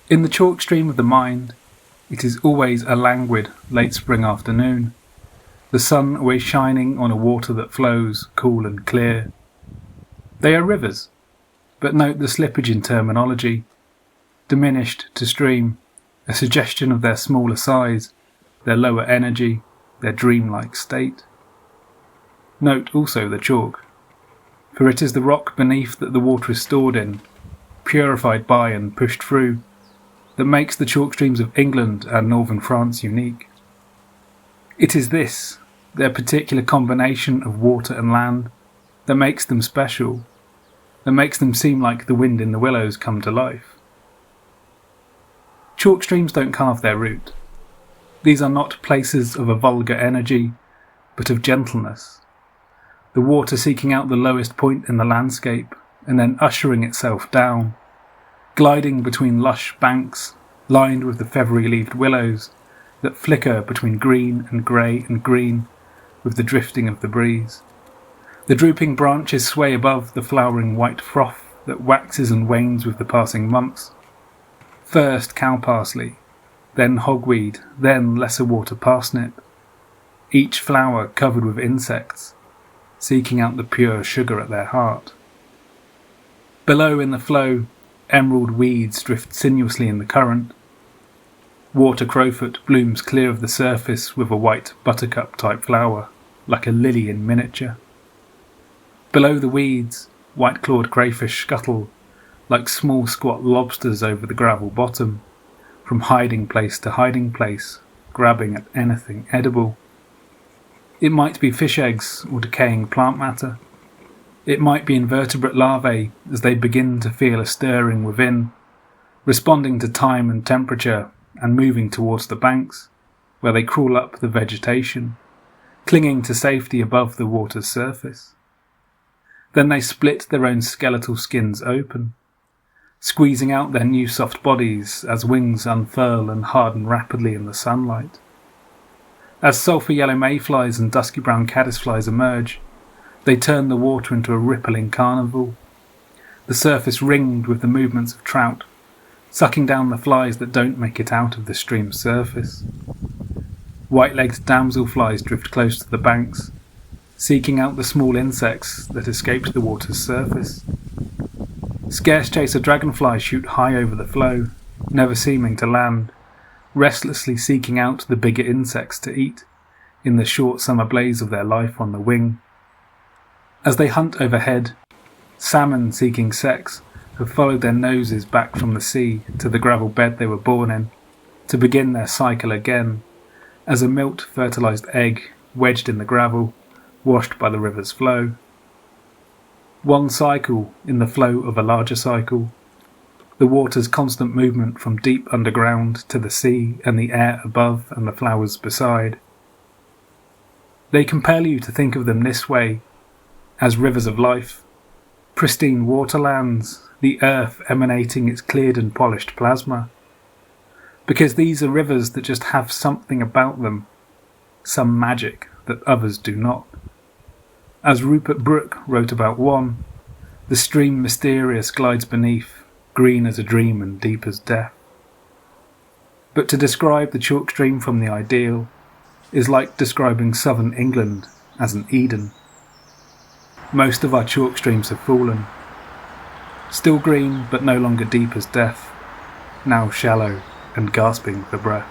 In the chalk stream of the mind, it is always a languid late spring afternoon, the sun always shining on a water that flows cool and clear. They are rivers, but note the slippage in terminology. Diminished to stream, a suggestion of their smaller size, their lower energy, their dreamlike state. Note also the chalk, for it is the rock beneath that the water is stored in, purified by and pushed through, that makes the chalk streams of England and northern France unique. It is this, their particular combination of water and land, that makes them special, that makes them seem like the wind in the willows come to life. Chalk streams don't carve their route. These are not places of a vulgar energy, but of gentleness. The water seeking out the lowest point in the landscape and then ushering itself down, gliding between lush banks lined with the feathery-leaved willows that flicker between green and grey and green with the drifting of the breeze. The drooping branches sway above the flowering white froth that waxes and wanes with the passing months. First cow parsley, then hogweed, then lesser water parsnip, each flower covered with insects, seeking out the pure sugar at their heart. Below in the flow, emerald weeds drift sinuously in the current. Water crowfoot blooms clear of the surface with a white buttercup-type flower, like a lily in miniature. Below the weeds, white-clawed crayfish scuttle, like small squat lobsters over the gravel bottom, from hiding place to hiding place, grabbing at anything edible. It might be fish eggs or decaying plant matter. It might be invertebrate larvae as they begin to feel a stirring within, responding to time and temperature and moving towards the banks, where they crawl up the vegetation, clinging to safety above the water's surface. Then they split their own skeletal skins open, squeezing out their new soft bodies as wings unfurl and harden rapidly in the sunlight. As sulphur yellow mayflies and dusky brown caddisflies emerge, they turn the water into a rippling carnival, the surface ringed with the movements of trout, sucking down the flies that don't make it out of the stream's surface. White-legged damselflies drift close to the banks, seeking out the small insects that escaped the water's surface. Scarce chaser dragonflies shoot high over the flow, never seeming to land, restlessly seeking out the bigger insects to eat, in the short summer blaze of their life on the wing. As they hunt overhead, salmon seeking sex have followed their noses back from the sea to the gravel bed they were born in, to begin their cycle again, as a milk-fertilised egg wedged in the gravel, washed by the river's flow. One cycle in the flow of a larger cycle, the water's constant movement from deep underground to the sea and the air above and the flowers beside. They compel you to think of them this way, as rivers of life, pristine waterlands, the earth emanating its cleared and polished plasma. Because these are rivers that just have something about them, some magic that others do not. As Rupert Brooke wrote about one, the stream mysterious glides beneath, green as a dream and deep as death. But to describe the chalk stream from the ideal is like describing southern England as an Eden. Most of our chalk streams have fallen, still green but no longer deep as death, now shallow and gasping for breath.